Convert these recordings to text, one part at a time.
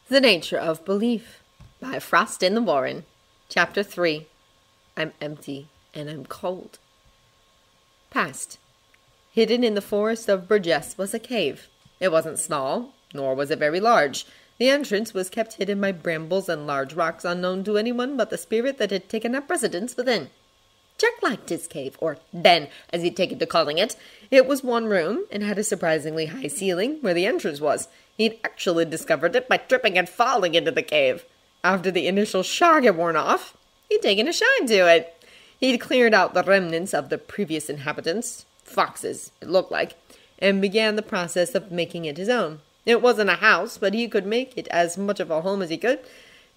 The Nature of Belief by Frost in the Warren. Chapter 3. I'm empty and I'm cold. Past. Hidden in the forest of Burgess was a cave. It wasn't small, nor was it very large. The entrance was kept hidden by brambles and large rocks unknown to anyone but the spirit that had taken up residence within. Jack liked his cave, or den, as he'd taken to calling it. It was one room, and had a surprisingly high ceiling where the entrance was. He'd actually discovered it by tripping and falling into the cave. After the initial shock had worn off, he'd taken a shine to it. He'd cleared out the remnants of the previous inhabitants, foxes, it looked like, and began the process of making it his own. It wasn't a house, but he could make it as much of a home as he could,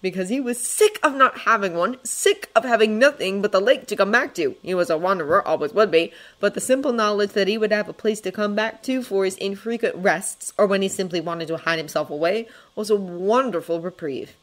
because he was sick of not having one, sick of having nothing but the lake to come back to. He was a wanderer, always would be, but the simple knowledge that he would have a place to come back to for his infrequent rests, or when he simply wanted to hide himself away, was a wonderful reprieve.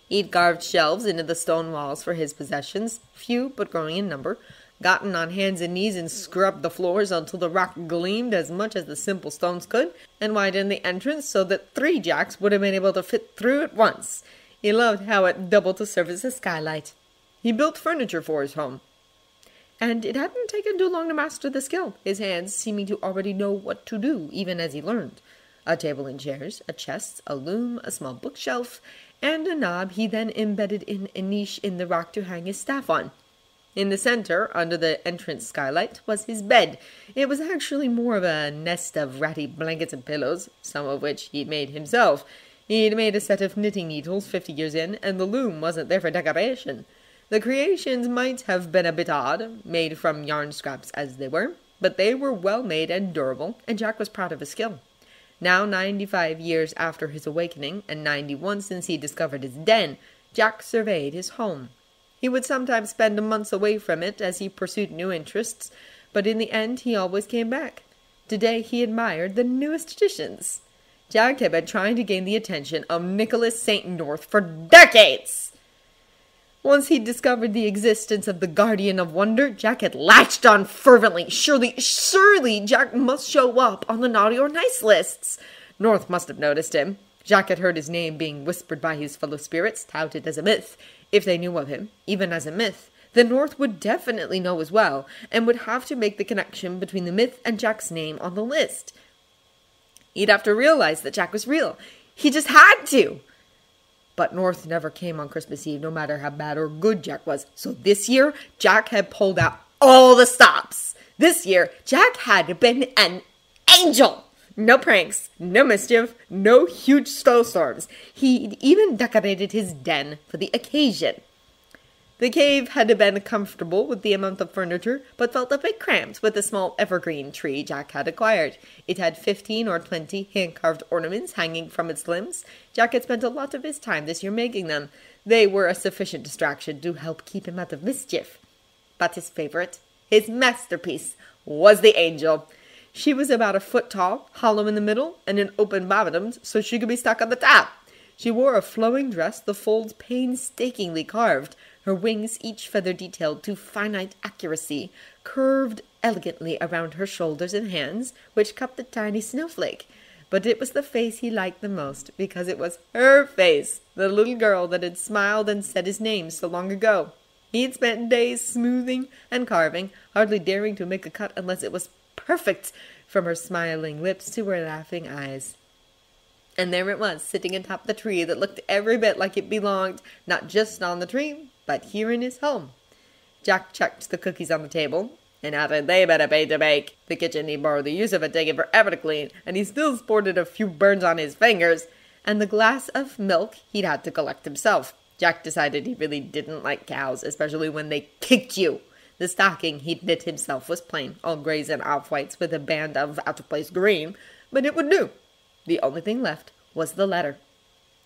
He'd carved shelves into the stone walls for his possessions, few but growing in number, gotten on hands and knees and scrubbed the floors until the rock gleamed as much as the simple stones could, and widened the entrance so that 3 Jacks would have been able to fit through at once. He loved how it doubled to serve as a skylight. He built furniture for his home, and it hadn't taken too long to master the skill, his hands seeming to already know what to do, even as he learned. A table and chairs, a chest, a loom, a small bookshelf, and a knob he then embedded in a niche in the rock to hang his staff on. In the center, under the entrance skylight, was his bed. It was actually more of a nest of ratty blankets and pillows, some of which he'd made himself. He'd made a set of knitting needles 50 years in, and the loom wasn't there for decoration. The creations might have been a bit odd, made from yarn scraps as they were, but they were well made and durable, and Jack was proud of his skill. Now 95 years after his awakening, and 91 since he discovered his den, Jack surveyed his home. He would sometimes spend months away from it as he pursued new interests, but in the end he always came back. Today he admired the newest additions. Jack had been trying to gain the attention of Nicholas St. North for decades. Once he'd discovered the existence of the Guardian of Wonder, Jack had latched on fervently. Surely Jack must show up on the naughty or nice lists. North must have noticed him. Jack had heard his name being whispered by his fellow spirits, touted as a myth. If they knew of him, even as a myth, then North would definitely know as well, and would have to make the connection between the myth and Jack's name on the list. He'd have to realize that Jack was real. He just had to. But North never came on Christmas Eve, no matter how bad or good Jack was. So this year, Jack had pulled out all the stops. This year, Jack had been an angel. No pranks, no mischief, no huge snowstorms. He'd even decorated his den for the occasion. The cave had been comfortable with the amount of furniture, but felt a bit cramped with the small evergreen tree Jack had acquired. It had 15 or 20 hand-carved ornaments hanging from its limbs. Jack had spent a lot of his time this year making them. They were a sufficient distraction to help keep him out of mischief. But his favorite, his masterpiece, was the angel. She was about 1 foot tall, hollow in the middle, and an open bottomed so she could be stuck on the top. She wore a flowing dress, the folds painstakingly carved, her wings each feather detailed to finite accuracy, curved elegantly around her shoulders and hands, which cupped a tiny snowflake. But it was the face he liked the most, because it was her face, the little girl that had smiled and said his name so long ago. He'd spent days smoothing and carving, hardly daring to make a cut unless it was perfect, from her smiling lips to her laughing eyes. And there it was, sitting atop the tree that looked every bit like it belonged, not just on the tree, but here in his home. Jack checked the cookies on the table, and hadn't they been a pain to bake? The kitchen he borrowed the use of had taken forever to clean, and he still sported a few burns on his fingers, and the glass of milk he'd had to collect himself. Jack decided he really didn't like cows, especially when they kicked you. The stocking he'd knit himself was plain, all grays and off-whites with a band of out-of-place green, but it would do. The only thing left was the letter.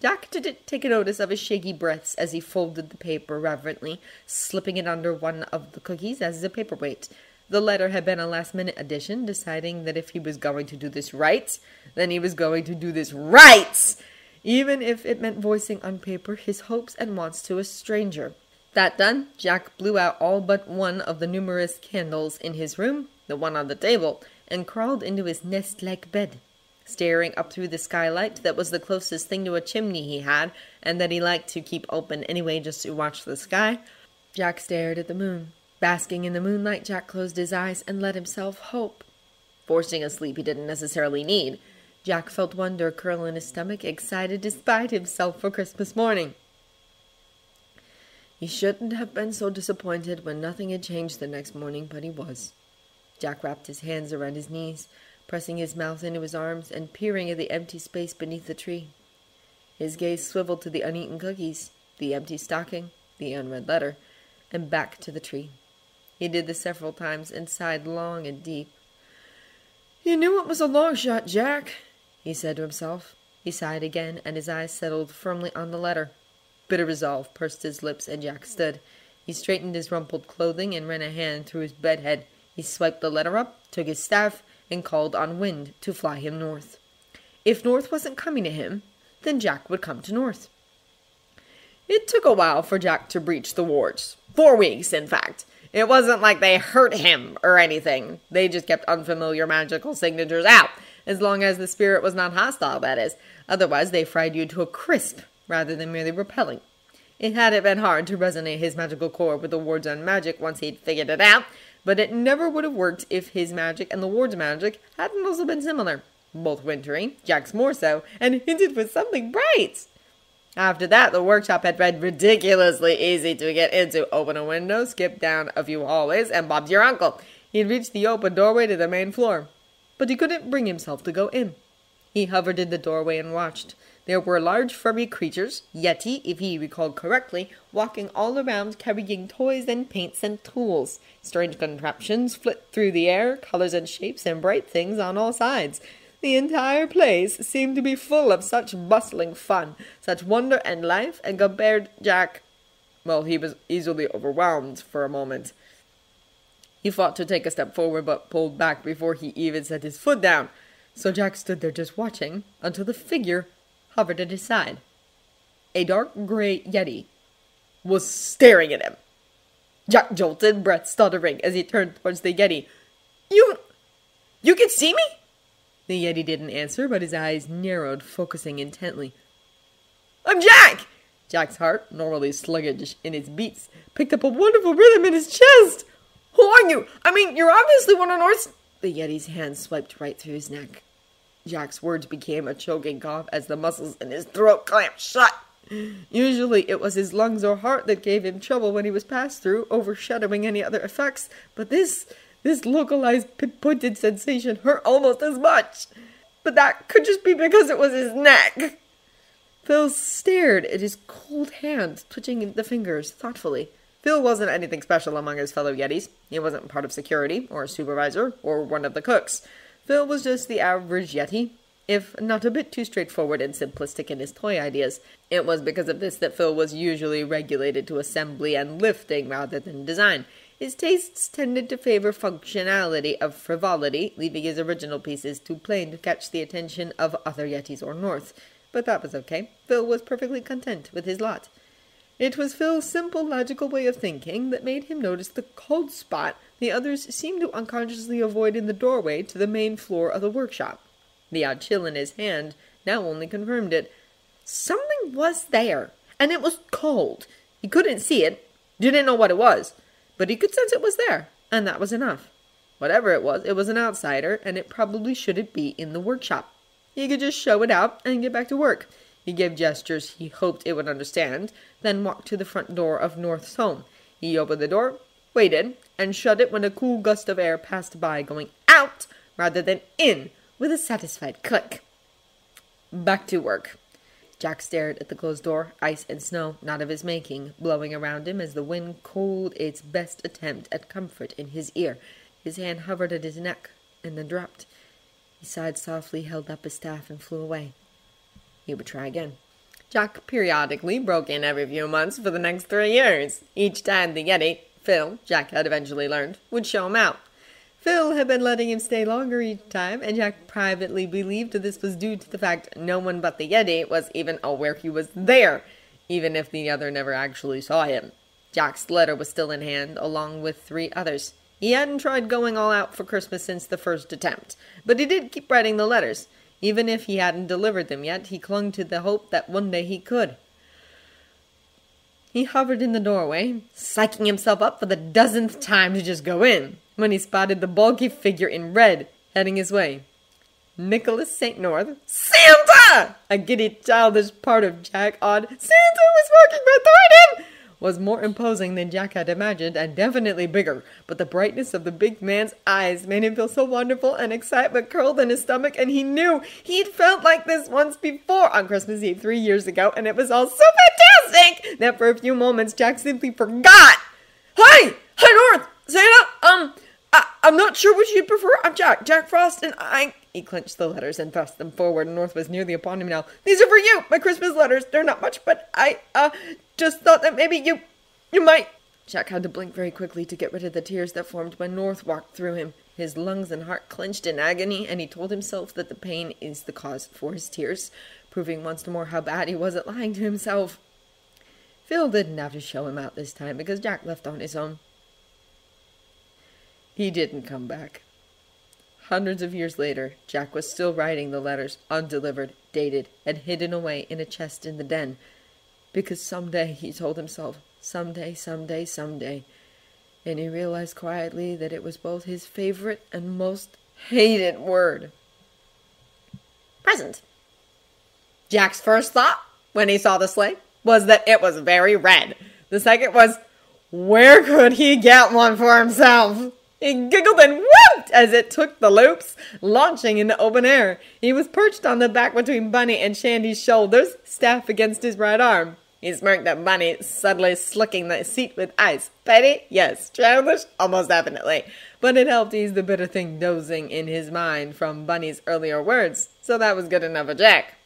Jack didn't take notice of his shaky breaths as he folded the paper reverently, slipping it under one of the cookies as a paperweight. The letter had been a last-minute addition, deciding that if he was going to do this right, then he was going to do this right, even if it meant voicing on paper his hopes and wants to a stranger. That done, Jack blew out all but one of the numerous candles in his room, the one on the table, and crawled into his nest-like bed. staring up through the skylight that was the closest thing to a chimney he had, and that he liked to keep open anyway just to watch the sky. Jack stared at the moon. Basking in the moonlight, Jack closed his eyes and let himself hope. Forcing a sleep he didn't necessarily need. Jack felt wonder curl in his stomach, excited despite himself for Christmas morning. He shouldn't have been so disappointed when nothing had changed the next morning, but he was. Jack wrapped his hands around his knees, pressing his mouth into his arms and peering at the empty space beneath the tree. His gaze swiveled to the uneaten cookies, the empty stocking, the unread letter, and back to the tree. He did this several times and sighed long and deep. "You knew it was a long shot, Jack," he said to himself. He sighed again, and his eyes settled firmly on the letter. Bitter resolve pursed his lips, and Jack stood. He straightened his rumpled clothing and ran a hand through his bedhead. He swiped the letter up, took his staff, and called on Wind to fly him north. If North wasn't coming to him, then Jack would come to North. It took a while for Jack to breach the wards. 4 weeks, in fact. It wasn't like they hurt him or anything. They just kept unfamiliar magical signatures out, as long as the spirit was not hostile, that is. Otherwise, they fried you to a crisp, rather than merely repelling. It hadn't been hard to resonate his magical core with the wards on magic once he'd figured it out, but it never would have worked if his magic and the ward's magic hadn't also been similar. Both wintry, Jack's more so, and hinted with something bright. After that, the workshop had been ridiculously easy to get into. Open a window, skip down a few hallways, and Bob's your uncle. He'd reached the open doorway to the main floor, but he couldn't bring himself to go in. He hovered in the doorway and watched. There were large furry creatures, Yeti, if he recalled correctly, walking all around carrying toys and paints and tools. Strange contraptions flit through the air, colors and shapes and bright things on all sides. The entire place seemed to be full of such bustling fun, such wonder and life, and compared Jack, well, he was easily overwhelmed for a moment. He fought to take a step forward, but pulled back before he even set his foot down. So Jack stood there just watching, until the figure hovered at his side. A dark gray Yeti was staring at him. Jack jolted, breath stuttering, as he turned towards the Yeti. You can see me?" The Yeti didn't answer, but his eyes narrowed, focusing intently. "I'm Jack!" Jack's heart, normally sluggish in its beats, picked up a wonderful rhythm in his chest. "Who are you? I mean, you're obviously one of North's—" The Yeti's hand swiped right through his neck. Jack's words became a choking cough as the muscles in his throat clamped shut. Usually it was his lungs or heart that gave him trouble when he was passed through, overshadowing any other effects, but this localized pinpointed sensation hurt almost as much. But that could just be because it was his neck. Phil stared at his cold hand, twitching the fingers thoughtfully. Phil wasn't anything special among his fellow Yetis. He wasn't part of security, or a supervisor, or one of the cooks. Phil was just the average Yeti, if not a bit too straightforward and simplistic in his toy ideas. It was because of this that Phil was usually regulated to assembly and lifting rather than design. His tastes tended to favor functionality of frivolity, leaving his original pieces too plain to catch the attention of other Yetis or North. But that was okay. Phil was perfectly content with his lot. It was Phil's simple, logical way of thinking that made him notice the cold spot the others seemed to unconsciously avoid in the doorway to the main floor of the workshop. The odd chill in his hand now only confirmed it. Something was there, and it was cold. He couldn't see it, didn't know what it was, but he could sense it was there, and that was enough. Whatever it was an outsider, and it probably shouldn't be in the workshop. He could just show it out and get back to work. He gave gestures he hoped it would understand, then walked to the front door of North's home. He opened the door, waited, and shut it when a cool gust of air passed by, going out rather than in with a satisfied click. Back to work. Jack stared at the closed door, ice and snow, not of his making, blowing around him as the wind cooled its best attempt at comfort in his ear. His hand hovered at his neck, and then dropped. He sighed softly, held up his staff, and flew away. He would try again. Jack periodically broke in every few months for the next 3 years. Each time the Yeti, Phil, Jack had eventually learned, would show him out. Phil had been letting him stay longer each time, and Jack privately believed this was due to the fact no one but the Yeti was even aware he was there, even if the other never actually saw him. Jack's letter was still in hand, along with 3 others. He hadn't tried going all out for Christmas since the first attempt, but he did keep writing the letters. Even if he hadn't delivered them yet, he clung to the hope that one day he could. He hovered in the doorway, psyching himself up for the dozenth time to just go in, when he spotted the bulky figure in red heading his way. Nicholas St. North. Santa! A giddy, childish part of Jack awed Santa was walking beside him! Was more imposing than Jack had imagined, and definitely bigger, but the brightness of the big man's eyes made him feel so wonderful, and excitement curled in his stomach, and he knew he'd felt like this once before on Christmas Eve 3 years ago, and it was all so fantastic that for a few moments Jack simply forgot. Hi! Hi, North! Santa! I'm not sure which you'd prefer. I'm Jack Frost, and I... He clenched the letters and thrust them forward, and North was nearly upon him now. These are for you, my Christmas letters. They're not much, but I, just thought that maybe you might... Jack had to blink very quickly to get rid of the tears that formed when North walked through him. His lungs and heart clenched in agony, and he told himself that the pain is the cause for his tears, proving once more how bad he was at lying to himself. Phil didn't have to show him out this time, because Jack left on his own. He didn't come back. Hundreds of years later, Jack was still writing the letters, undelivered, dated, and hidden away in a chest in the den. Because someday, he told himself, someday, and he realized quietly that it was both his favorite and most hated word. Present. Jack's first thought, when he saw the sleigh, was that it was very red. The second was, where could he get one for himself? He giggled and whooped as it took the loops, launching into open air. He was perched on the back between Bunny and Shandy's shoulders, staff against his right arm. He smirked at Bunny, suddenly slicking the seat with ice. Petty? Yes. Childish? Almost definitely. But it helped ease the bitter thing dozing in his mind from Bunny's earlier words, so that was good enough for Jack.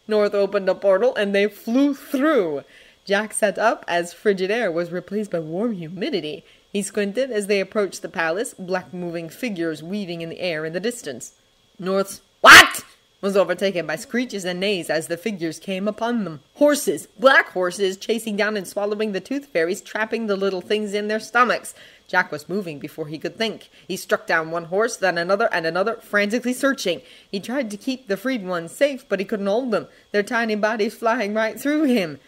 North opened a portal, and they flew through. Jack sat up as frigid air was replaced by warm humidity. He squinted as they approached the palace, black moving figures weaving in the air in the distance. North's "What?" was overtaken by screeches and neighs as the figures came upon them. Horses, black horses, chasing down and swallowing the tooth fairies, trapping the little things in their stomachs. Jack was moving before he could think. He struck down one horse, then another and another, frantically searching. He tried to keep the freed ones safe, but he couldn't hold them, their tiny bodies flying right through him.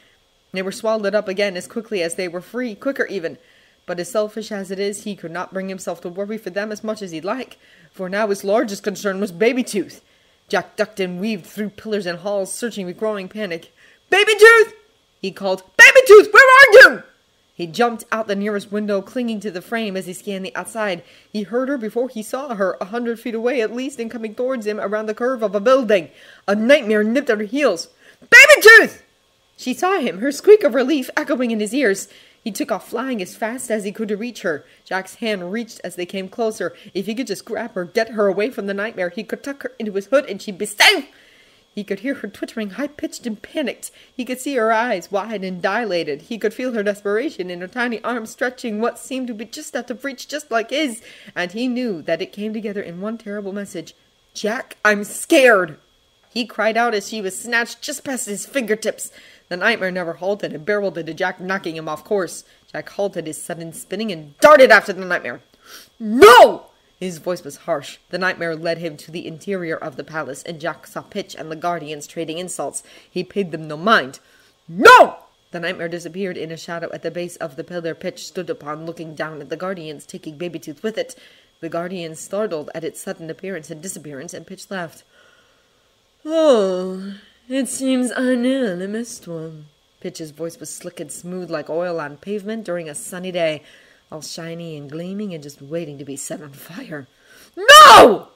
They were swallowed up again as quickly as they were free, quicker even. But as selfish as it is, he could not bring himself to worry for them as much as he'd like, for now his largest concern was Baby Tooth. Jack ducked and weaved through pillars and halls, searching with growing panic. Baby Tooth! He called. Baby Tooth, where are you? He jumped out the nearest window, clinging to the frame as he scanned the outside. He heard her before he saw her, 100 feet away at least, and coming towards him around the curve of a building. A nightmare nipped at her heels. Baby Tooth! She saw him, her squeak of relief echoing in his ears. He took off flying as fast as he could to reach her. Jack's hand reached as they came closer. If he could just grab her, get her away from the nightmare, he could tuck her into his hood and she'd be safe. He could hear her twittering, high-pitched and panicked. He could see her eyes, wide and dilated. He could feel her desperation in her tiny arms stretching what seemed to be just out of reach, just like his. And he knew that it came together in one terrible message. Jack, I'm scared! He cried out as she was snatched just past his fingertips. The nightmare never halted and barreled into Jack, knocking him off course. Jack halted his sudden spinning and darted after the nightmare. No! His voice was harsh. The nightmare led him to the interior of the palace, and Jack saw Pitch and the guardians trading insults. He paid them no mind. No! The nightmare disappeared in a shadow at the base of the pillar Pitch stood upon, looking down at the guardians, taking Baby Tooth with it. The guardians startled at its sudden appearance and disappearance, and Pitch laughed. Oh, it seems I nearly missed one. Pitch's voice was slick and smooth like oil on pavement during a sunny day, all shiny and gleaming and just waiting to be set on fire. No!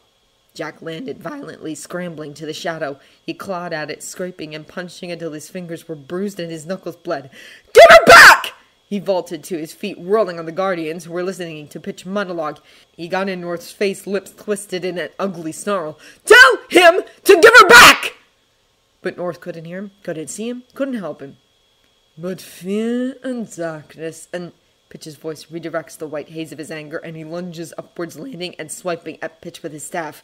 Jack landed violently, scrambling to the shadow. He clawed at it, scraping and punching until his fingers were bruised and his knuckles bled. Give her back! He vaulted to his feet, whirling on the guardians who were listening to Pitch monologue. He got in North's face, lips twisted in an ugly snarl. Tell him to give her back! But North couldn't hear him, couldn't see him, couldn't help him. But fear and darkness and... Pitch's voice redirects the white haze of his anger, and he lunges upwards, landing and swiping at Pitch with his staff.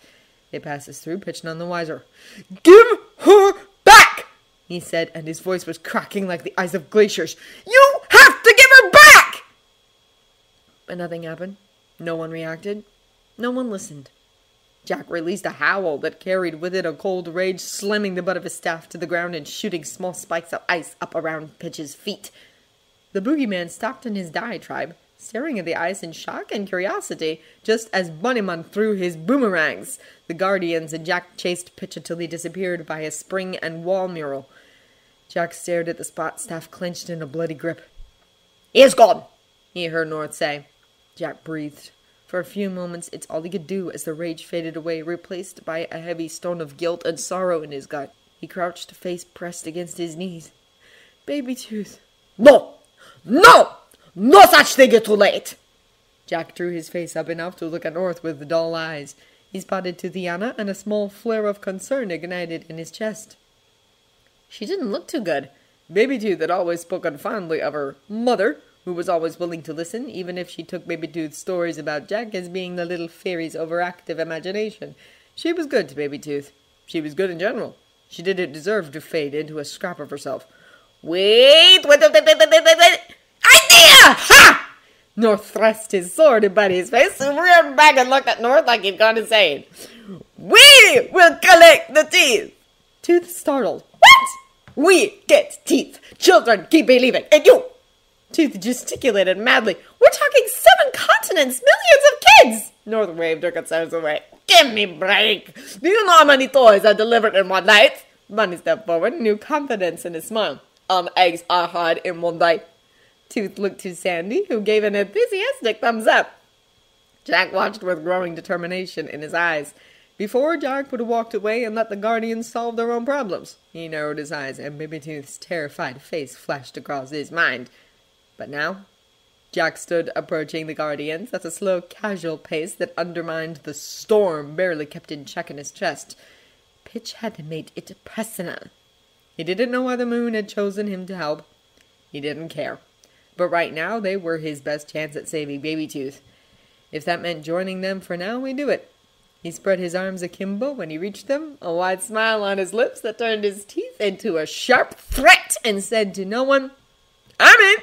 It passes through, Pitch none the wiser. Give her back! He said, and his voice was cracking like the ice of glaciers. You have to give her back! But nothing happened. No one reacted. No one listened. Jack released a howl that carried with it a cold rage, slamming the butt of his staff to the ground and shooting small spikes of ice up around Pitch's feet. The boogeyman stopped in his diatribe, staring at the ice in shock and curiosity, just as Bunnyman threw his boomerangs. The Guardians and Jack chased Pitch until he disappeared by a spring and wall mural. Jack stared at the spot, staff clenched in a bloody grip. "He is gone," he heard North say. Jack breathed. For a few moments, it's all he could do as the rage faded away, replaced by a heavy stone of guilt and sorrow in his gut. He crouched, face pressed against his knees. Baby Tooth. "No! No! No such thing is too late!" Jack drew his face up enough to look at North with dull eyes. He spotted Toothiana, and a small flare of concern ignited in his chest. She didn't look too good. Baby Tooth had always spoken fondly of her mother, who was always willing to listen, even if she took Baby Tooth's stories about Jack as being the little fairy's overactive imagination. She was good to Baby Tooth. She was good in general. She didn't deserve to fade into a scrap of herself. Wait! Idea! Ha! North thrust his sword in Buddy's face, who reared back and looked at North like he'd gone insane. "We will collect the teeth!" Tooth startled. "What?" "We get teeth. Children keep believing. And you!" Tooth gesticulated madly. "We're talking 7 continents, millions of kids!" North waved her concerns away. "Give me a break. Do you know how many toys are delivered in one night?" Bunny stepped forward, new confidence in his smile. "Eggs are hard in one day." Tooth looked to Sandy, who gave an enthusiastic thumbs up. Jack watched with growing determination in his eyes. Before, Jack would have walked away and let the Guardians solve their own problems. He narrowed his eyes, and Baby Tooth's terrified face flashed across his mind. But now, Jack stood approaching the Guardians at a slow, casual pace that undermined the storm barely kept in check in his chest. Pitch had made it personal. He didn't know why the moon had chosen him to help. He didn't care. But right now, they were his best chance at saving Baby Tooth. If that meant joining them for now, we'd do it. He spread his arms akimbo when he reached them, a wide smile on his lips that turned his teeth into a sharp threat, and said to no one, "I'm in!"